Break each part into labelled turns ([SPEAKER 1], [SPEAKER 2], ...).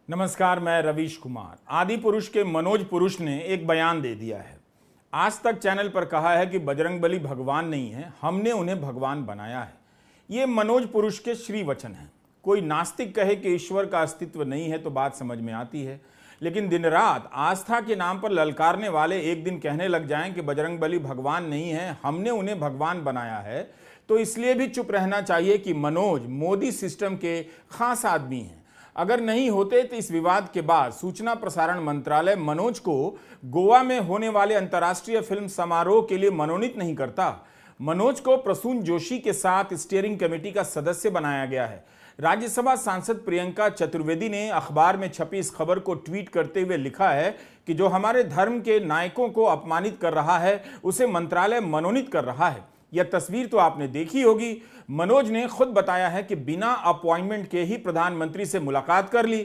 [SPEAKER 1] नमस्कार, मैं रवीश कुमार। आदि पुरुष के मनोज पुरुष ने एक बयान दे दिया है। आज तक चैनल पर कहा है कि बजरंगबली भगवान नहीं है, हमने उन्हें भगवान बनाया है। ये मनोज पुरुष के श्री वचन हैं। कोई नास्तिक कहे कि ईश्वर का अस्तित्व नहीं है तो बात समझ में आती है, लेकिन दिन रात आस्था के नाम पर ललकारने वाले एक दिन कहने लग जाएं कि बजरंगबली भगवान नहीं है, हमने उन्हें भगवान बनाया है, तो इसलिए भी चुप रहना चाहिए कि मनोज मोदी सिस्टम के खास आदमी हैं। अगर नहीं होते तो इस विवाद के बाद सूचना प्रसारण मंत्रालय मनोज को गोवा में होने वाले अंतर्राष्ट्रीय फिल्म समारोह के लिए मनोनीत नहीं करता। मनोज को प्रसून जोशी के साथ स्टीयरिंग कमेटी का सदस्य बनाया गया है। राज्यसभा सांसद प्रियंका चतुर्वेदी ने अखबार में छपी इस खबर को ट्वीट करते हुए लिखा है कि जो हमारे धर्म के नायकों को अपमानित कर रहा है उसे मंत्रालय मनोनीत कर रहा है। यह तस्वीर तो आपने देखी होगी। मनोज ने खुद बताया है कि बिना अपॉइंटमेंट के ही प्रधानमंत्री से मुलाकात कर ली।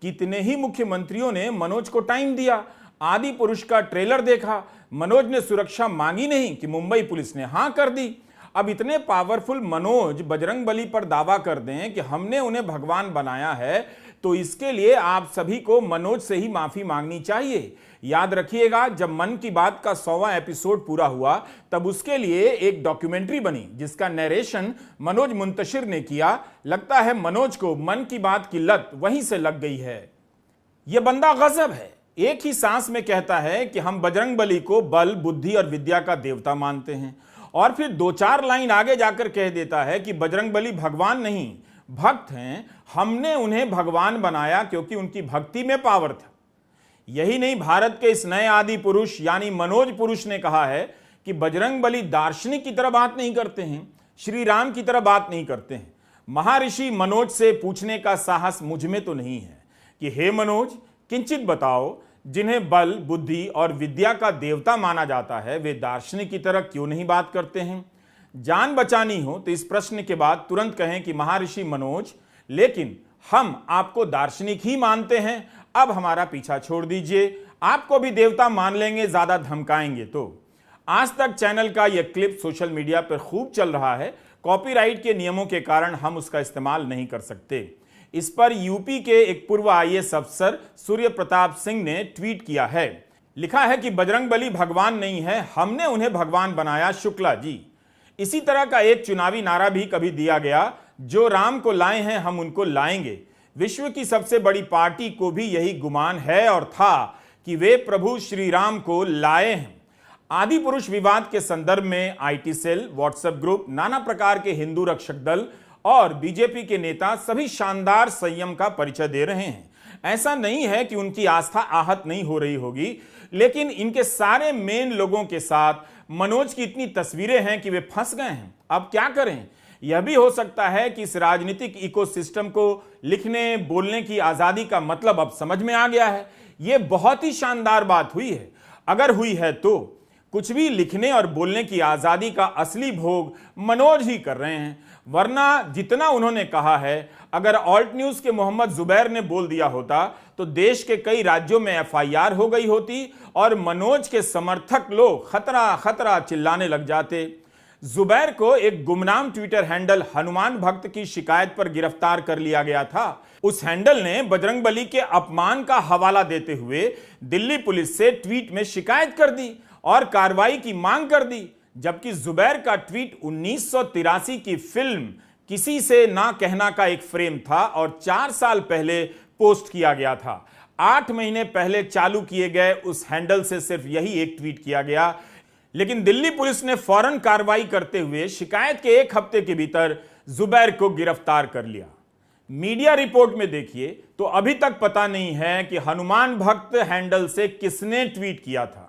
[SPEAKER 1] कितने ही मुख्यमंत्रियों ने मनोज को टाइम दिया। आदि पुरुष का ट्रेलर देखा, मनोज ने सुरक्षा मांगी नहीं कि मुंबई पुलिस ने हां कर दी। अब इतने पावरफुल मनोज बजरंगबली पर दावा कर दें कि हमने उन्हें भगवान बनाया है, तो इसके लिए आप सभी को मनोज से ही माफी मांगनी चाहिए। याद रखिएगा, जब मन की बात का 100वां एपिसोड पूरा हुआ तब उसके लिए एक डॉक्यूमेंट्री बनी जिसका नरेशन मनोज मुंतशिर ने किया। लगता है मनोज को मन की बात की लत वहीं से लग गई है। यह बंदा गजब है। एक ही सांस में कहता है कि हम बजरंगबली को बल, बुद्धि और विद्या का देवता मानते हैं, और फिर 2-4 लाइन आगे जाकर कह देता है कि बजरंगबली भगवान नहीं, भक्त हैं, हमने उन्हें भगवान बनाया क्योंकि उनकी भक्ति में पावर था। यही नहीं, भारत के इस नए आदि पुरुष यानी मनोज पुरुष ने कहा है कि बजरंगबली दार्शनिक की तरह बात नहीं करते हैं, श्री राम की तरह बात नहीं करते हैं। महर्षि मनोज से पूछने का साहस मुझ में तो नहीं है कि हे मनोज, किंचित बताओ, जिन्हें बल, बुद्धि और विद्या का देवता माना जाता है वे दार्शनिक की तरह क्यों नहीं बात करते हैं? जान बचानी हो तो इस प्रश्न के बाद तुरंत कहें कि महर्षि मनोज, लेकिन हम आपको दार्शनिक ही मानते हैं, अब हमारा पीछा छोड़ दीजिए, आपको भी देवता मान लेंगे ज्यादा धमकाएंगे तो। आज तक चैनल का यह क्लिप सोशल मीडिया पर खूब चल रहा है। कॉपीराइट के नियमों के कारण हम उसका इस्तेमाल नहीं कर सकते। इस पर यूपी के एक पूर्व आईएएस अफसर सूर्य प्रताप सिंह ने ट्वीट किया है। लिखा है कि बजरंगबली भगवान नहीं है, हमने उन्हें भगवान बनाया, शुक्ला जी। इसी तरह का एक चुनावी नारा भी कभी दिया गया, जो राम को लाए हैं हम उनको लाएंगे। विश्व की सबसे बड़ी पार्टी को भी यही गुमान है और था कि वे प्रभु श्री राम को लाए हैं। आदि पुरुष विवाद के संदर्भ में आईटी सेल, व्हाट्सएप ग्रुप, नाना प्रकार के हिंदू रक्षक दल और बीजेपी के नेता सभी शानदार संयम का परिचय दे रहे हैं। ऐसा नहीं है कि उनकी आस्था आहत नहीं हो रही होगी, लेकिन इनके सारे मेन लोगों के साथ मनोज की इतनी तस्वीरें हैं कि वे फंस गए हैं। अब क्या करें? यह भी हो सकता है कि इस राजनीतिक इकोसिस्टम को लिखने बोलने की आजादी का मतलब अब समझ में आ गया है। यह बहुत ही शानदार बात हुई है। अगर हुई है तो कुछ भी लिखने और बोलने की आजादी का असली भोग मनोज ही कर रहे हैं, वरना जितना उन्होंने कहा है, अगर ऑल्ट न्यूज के मोहम्मद जुबैर ने बोल दिया होता तो देश के कई राज्यों में एफआईआर हो गई होती और मनोज के समर्थक लोग खतरा खतरा चिल्लाने लग जाते। जुबैर को एक गुमनाम ट्विटर हैंडल हनुमान भक्त की शिकायत पर गिरफ्तार कर लिया गया था। उस हैंडल ने बजरंगबली के अपमान का हवाला देते हुए दिल्ली पुलिस से ट्वीट में शिकायत कर दी और कार्रवाई की मांग कर दी, जबकि जुबैर का ट्वीट 1983 की फिल्म किसी से ना कहना का एक फ्रेम था और 4 साल पहले पोस्ट किया गया था। 8 महीने पहले चालू किए गए उस हैंडल से सिर्फ यही एक ट्वीट किया गया, लेकिन दिल्ली पुलिस ने फौरन कार्रवाई करते हुए शिकायत के 1 हफ्ते के भीतर जुबैर को गिरफ्तार कर लिया। मीडिया रिपोर्ट में देखिए तो अभी तक पता नहीं है कि हनुमान भक्त हैंडल से किसने ट्वीट किया था।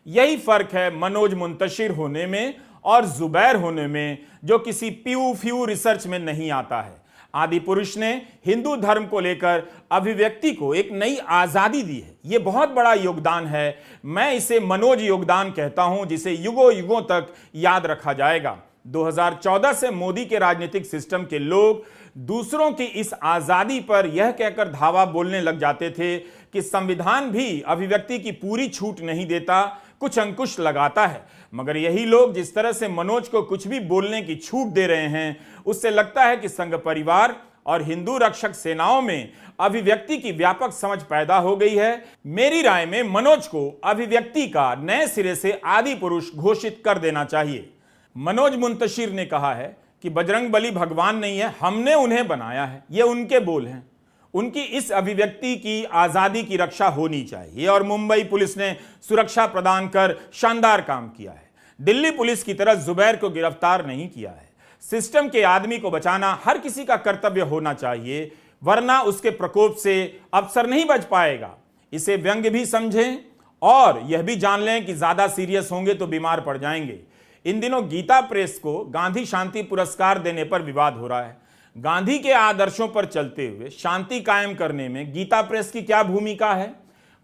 [SPEAKER 1] यही फर्क है मनोज मुंतशिर होने में और जुबैर होने में, जो किसी प्यू फ्यू रिसर्च में नहीं आता है। आदि पुरुष ने हिंदू धर्म को लेकर अभिव्यक्ति को एक नई आजादी दी है। यह बहुत बड़ा योगदान है। मैं इसे मनोज योगदान कहता हूं, जिसे युगों युगों तक याद रखा जाएगा। 2014 से मोदी के राजनीतिक सिस्टम के लोग दूसरों की इस आजादी पर यह कहकर धावा बोलने लग जाते थे कि संविधान भी अभिव्यक्ति की पूरी छूट नहीं देता, कुछ अंकुश लगाता है। मगर यही लोग जिस तरह से मनोज को कुछ भी बोलने की छूट दे रहे हैं, उससे लगता है कि संघ परिवार और हिंदू रक्षक सेनाओं में अभिव्यक्ति की व्यापक समझ पैदा हो गई है। मेरी राय में मनोज को अभिव्यक्ति का नए सिरे से आदि पुरुष घोषित कर देना चाहिए। मनोज मुंतशिर ने कहा है कि बजरंगबली भगवान नहीं है, हमने उन्हें बनाया है। ये उनके बोल हैं। उनकी इस अभिव्यक्ति की आजादी की रक्षा होनी चाहिए और मुंबई पुलिस ने सुरक्षा प्रदान कर शानदार काम किया है। दिल्ली पुलिस की तरह जुबैर को गिरफ्तार नहीं किया है। सिस्टम के आदमी को बचाना हर किसी का कर्तव्य होना चाहिए, वरना उसके प्रकोप से अफसर नहीं बच पाएगा। इसे व्यंग्य भी समझें और यह भी जान लें कि ज्यादा सीरियस होंगे तो बीमार पड़ जाएंगे। इन दिनों गीता प्रेस को गांधी शांति पुरस्कार देने पर विवाद हो रहा है। गांधी के आदर्शों पर चलते हुए शांति कायम करने में गीता प्रेस की क्या भूमिका है?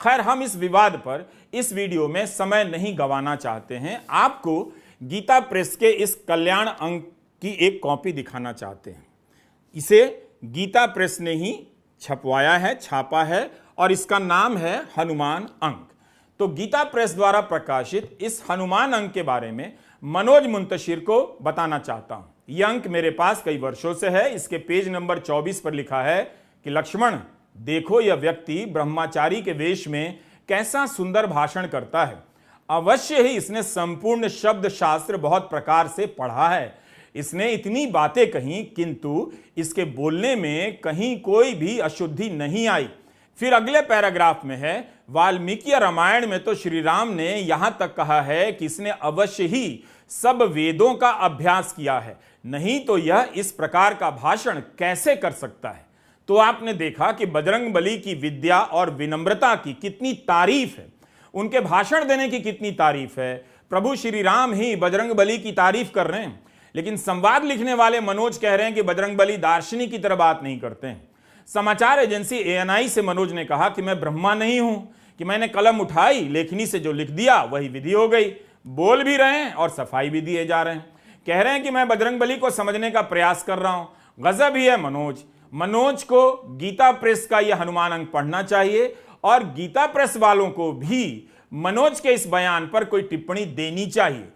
[SPEAKER 1] खैर, हम इस विवाद पर इस वीडियो में समय नहीं गंवाना चाहते हैं। आपको गीता प्रेस के इस कल्याण अंक की एक कॉपी दिखाना चाहते हैं। इसे गीता प्रेस ने ही छपवाया है, छापा है और इसका नाम है हनुमान अंक। तो गीता प्रेस द्वारा प्रकाशित इस हनुमान अंक के बारे में मनोज मुंतशिर को बताना चाहता हूं। यह अंक मेरे पास कई वर्षों से है। इसके पेज नंबर 24 पर लिखा है कि लक्ष्मण, देखो यह व्यक्ति ब्रह्मचारी के वेश में कैसा सुंदर भाषण करता है। अवश्य ही इसने संपूर्ण शब्द शास्त्र बहुत प्रकार से पढ़ा है। इसने इतनी बातें कही किंतु इसके बोलने में कहीं कोई भी अशुद्धि नहीं आई। फिर अगले पैराग्राफ में है, वाल्मीकि रामायण में तो श्री राम ने यहां तक कहा है कि इसने अवश्य ही सब वेदों का अभ्यास किया है, नहीं तो यह इस प्रकार का भाषण कैसे कर सकता है। तो आपने देखा कि बजरंगबली की विद्या और विनम्रता की कितनी तारीफ है, उनके भाषण देने की कितनी तारीफ है। प्रभु श्री राम ही बजरंगबली की तारीफ कर रहे हैं, लेकिन संवाद लिखने वाले मनोज कह रहे हैं कि बजरंगबली दार्शनिक की तरह बात नहीं करते हैं। समाचार एजेंसी ANI से मनोज ने कहा कि मैं ब्रह्मा नहीं हूं कि मैंने कलम उठाई, लेखनी से जो लिख दिया वही विधि हो गई। बोल भी रहे हैं और सफाई भी दिए जा रहे हैं। कह रहे हैं कि मैं बजरंगबली को समझने का प्रयास कर रहा हूं। गजब ही है मनोज को गीता प्रेस का यह हनुमान अंक पढ़ना चाहिए और गीता प्रेस वालों को भी मनोज के इस बयान पर कोई टिप्पणी देनी चाहिए।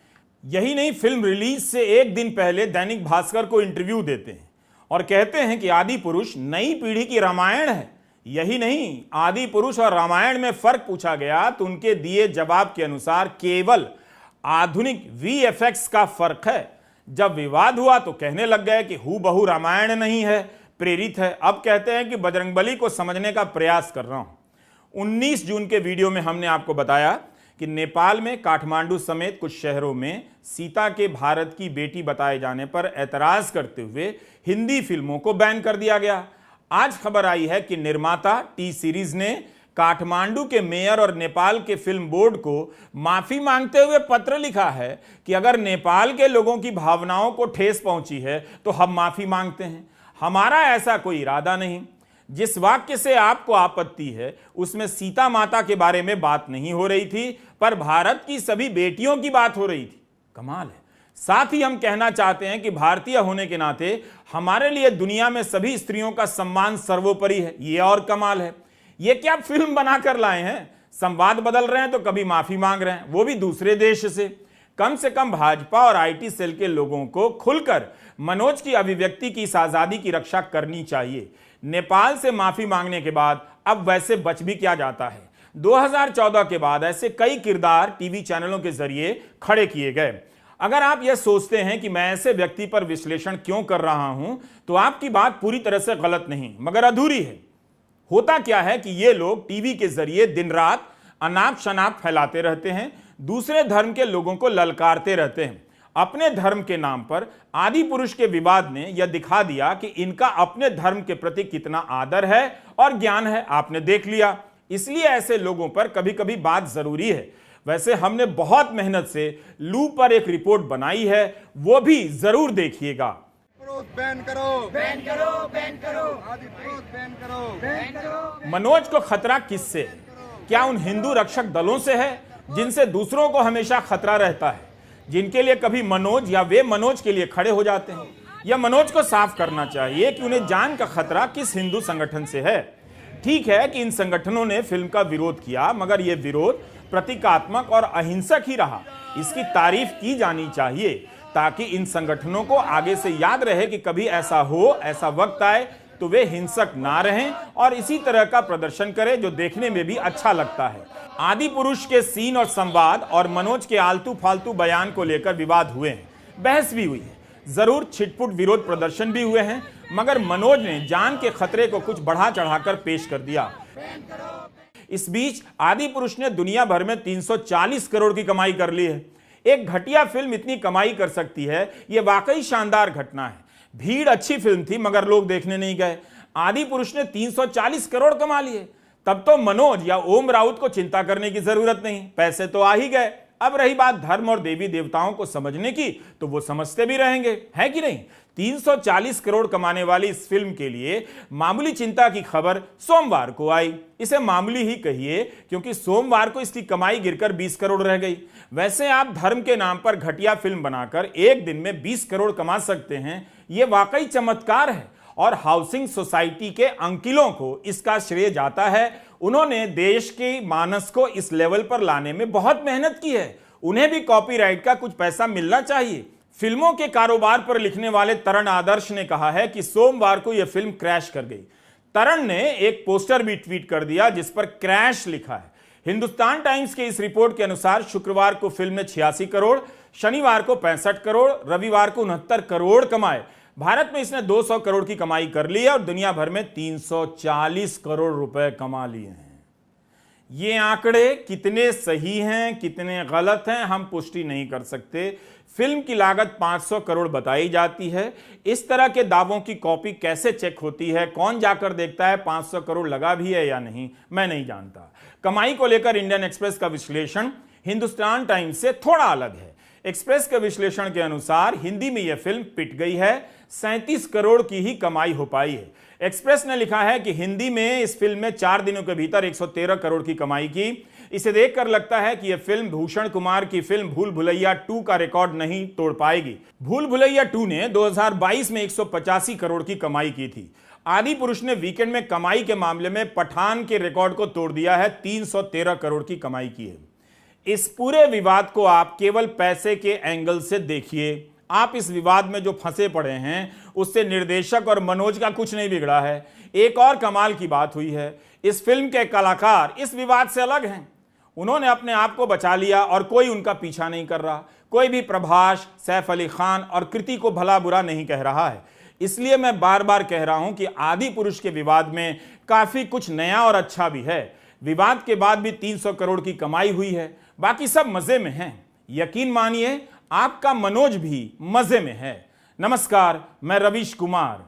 [SPEAKER 1] यही नहीं, फिल्म रिलीज से एक दिन पहले दैनिक भास्कर को इंटरव्यू देते हैं और कहते हैं कि आदि पुरुष नई पीढ़ी की रामायण है। यही नहीं, आदि पुरुष और रामायण में फर्क पूछा गया तो उनके दिए जवाब के अनुसार केवल आधुनिक VFX का फर्क है। जब विवाद हुआ तो कहने लग गए कि हूबहू रामायण नहीं है, प्रेरित है। अब कहते हैं कि बजरंगबली को समझने का प्रयास कर रहा हूं। 19 जून के वीडियो में हमने आपको बताया कि नेपाल में काठमांडू समेत कुछ शहरों में सीता के भारत की बेटी बताए जाने पर ऐतराज करते हुए हिंदी फिल्मों को बैन कर दिया गया। आज खबर आई है कि निर्माता टी सीरीज ने काठमांडू के मेयर और नेपाल के फिल्म बोर्ड को माफी मांगते हुए पत्र लिखा है कि अगर नेपाल के लोगों की भावनाओं को ठेस पहुंची है तो हम माफी मांगते हैं, हमारा ऐसा कोई इरादा नहीं। जिस वाक्य से आपको आपत्ति है उसमें सीता माता के बारे में बात नहीं हो रही थी, पर भारत की सभी बेटियों की बात हो रही थी। कमाल है। साथ ही हम कहना चाहते हैं कि भारतीय होने के नाते हमारे लिए दुनिया में सभी स्त्रियों का सम्मान सर्वोपरि है। ये और कमाल है। ये क्या फिल्म बनाकर लाए हैं? संवाद बदल रहे हैं तो कभी माफी मांग रहे हैं, वो भी दूसरे देश से कम भाजपा और IT सेल के लोगों को खुलकर मनोज की अभिव्यक्ति की इस आजादी की रक्षा करनी चाहिए। नेपाल से माफी मांगने के बाद अब वैसे बच भी क्या जाता है। 2014 के बाद ऐसे कई किरदार टीवी चैनलों के जरिए खड़े किए गए। अगर आप यह सोचते हैं कि मैं ऐसे व्यक्ति पर विश्लेषण क्यों कर रहा हूं तो आपकी बात पूरी तरह से गलत नहीं मगर अधूरी है। होता क्या है कि ये लोग टीवी के जरिए दिन रात अनाप शनाप फैलाते रहते हैं, दूसरे धर्म के लोगों को ललकारते रहते हैं। अपने धर्म के नाम पर आदि पुरुष के विवाद ने यह दिखा दिया कि इनका अपने धर्म के प्रति कितना आदर है और ज्ञान है, आपने देख लिया। इसलिए ऐसे लोगों पर कभी कभी बात जरूरी है। वैसे हमने बहुत मेहनत से लू पर एक रिपोर्ट बनाई है, वो भी जरूर देखिएगा।
[SPEAKER 2] बैन करो, बैन करो, बैन करो, आदि पुरुष बैन करो, बैन करो।
[SPEAKER 1] मनोज को खतरा किससे है? क्या उन हिंदू रक्षक दलों से है जिनसे दूसरों को हमेशा खतरा रहता है, जिनके लिए कभी मनोज या वे मनोज के लिए खड़े हो जाते हैं? यह मनोज को साफ करना चाहिए कि उन्हें जान का खतरा किस हिंदू संगठन से है। ठीक है कि इन संगठनों ने फिल्म का विरोध किया, मगर यह विरोध प्रतीकात्मक और अहिंसक ही रहा। इसकी तारीफ की जानी चाहिए ताकि इन संगठनों को आगे से याद रहे कि कभी ऐसा वक्त आए तो वे हिंसक ना रहें और इसी तरह का प्रदर्शन करें जो देखने में भी अच्छा लगता है। आदि पुरुष के सीन और संवाद और मनोज के आलतू फालतू बयान को लेकर विवाद हुए हैं, बहस भी हुई है, जरूर छिटपुट विरोध प्रदर्शन भी हुए हैं, मगर मनोज ने जान के खतरे को कुछ बढ़ा चढ़ाकर पेश कर दिया। इस बीच आदि पुरुष ने दुनिया भर में 340 करोड़ की कमाई कर ली है। एक घटिया फिल्म इतनी कमाई कर सकती है, यह वाकई शानदार घटना है। भीड़ अच्छी फिल्म थी मगर लोग देखने नहीं गए। आदि पुरुष ने 340 करोड़ कमा लिए, तब तो मनोज या ओम राउत को चिंता करने की जरूरत नहीं, पैसे तो आ ही गए। अब रही बात धर्म और देवी देवताओं को समझने की, तो वो समझते भी रहेंगे, है कि नहीं। 340 करोड़ कमाने वाली इस फिल्म के लिए मामूली चिंता की खबर सोमवार को आई। इसे मामूली ही कहिए क्योंकि सोमवार को इसकी कमाई गिरकर 20 करोड़ रह गई। वैसे आप धर्म के नाम पर घटिया फिल्म बनाकर एक दिन में 20 करोड़ कमा सकते हैं, यह वाकई चमत्कार है और हाउसिंग सोसाइटी के अंकिलों को इसका श्रेय जाता है। उन्होंने देश के मानस को इस लेवल पर लाने में बहुत मेहनत की है, उन्हें भी कॉपीराइट का कुछ पैसा मिलना चाहिए। फिल्मों के कारोबार पर लिखने वाले तरण आदर्श ने कहा है कि सोमवार को यह फिल्म क्रैश कर गई। तरण ने एक पोस्टर भी ट्वीट कर दिया जिस पर क्रैश लिखा है। हिंदुस्तान टाइम्स के इस रिपोर्ट के अनुसार शुक्रवार को फिल्म ने 86 करोड़, शनिवार को 65 करोड़, रविवार को 69 करोड़ कमाए। भारत में इसने 200 करोड़ की कमाई कर ली है और दुनिया भर में 340 करोड़ रुपए कमा लिए हैं। ये आंकड़े कितने सही हैं कितने गलत हैं हम पुष्टि नहीं कर सकते। फिल्म की लागत 500 करोड़ बताई जाती है। इस तरह के दावों की कॉपी कैसे चेक होती है, कौन जाकर देखता है 500 करोड़ लगा भी है या नहीं, मैं नहीं जानता। कमाई को लेकर इंडियन एक्सप्रेस का विश्लेषण हिंदुस्तान टाइम्स से थोड़ा अलग है। एक्सप्रेस के विश्लेषण के अनुसार हिंदी में यह फिल्म पिट गई है, 37 करोड़ की ही कमाई हो पाई है। एक्सप्रेस ने लिखा है कि हिंदी में इस फिल्म में 4 दिनों के भीतर 113 करोड़ की कमाई की। इसे देखकर लगता है कि यह फिल्म भूषण कुमार की फिल्म भूल भुलैया 2 का रिकॉर्ड नहीं तोड़ पाएगी। भूल भुलैया 2 ने 2022 में 185 करोड़ की कमाई की थी। आदि पुरुष ने वीकेंड में कमाई के मामले में पठान के रिकॉर्ड को तोड़ दिया है, 313 करोड़ की कमाई की है। इस पूरे विवाद को आप केवल पैसे के एंगल से देखिए। आप इस विवाद में जो फंसे पड़े हैं उससे निर्देशक और मनोज का कुछ नहीं बिगड़ा है। एक और कमाल की बात हुई है, इस फिल्म के कलाकार इस विवाद से अलग हैं। उन्होंने अपने आप को बचा लिया और कोई उनका पीछा नहीं कर रहा। कोई भी प्रभास, सैफ अली खान और कृति को भला बुरा नहीं कह रहा है। इसलिए मैं बार बार कह रहा हूं कि आदि पुरुष के विवाद में काफी कुछ नया और अच्छा भी है। विवाद के बाद भी 300 करोड़ की कमाई हुई है, बाकी सब मजे में हैं। यकीन मानिए आपका मनोज भी मजे में है। नमस्कार, मैं रवीश कुमार।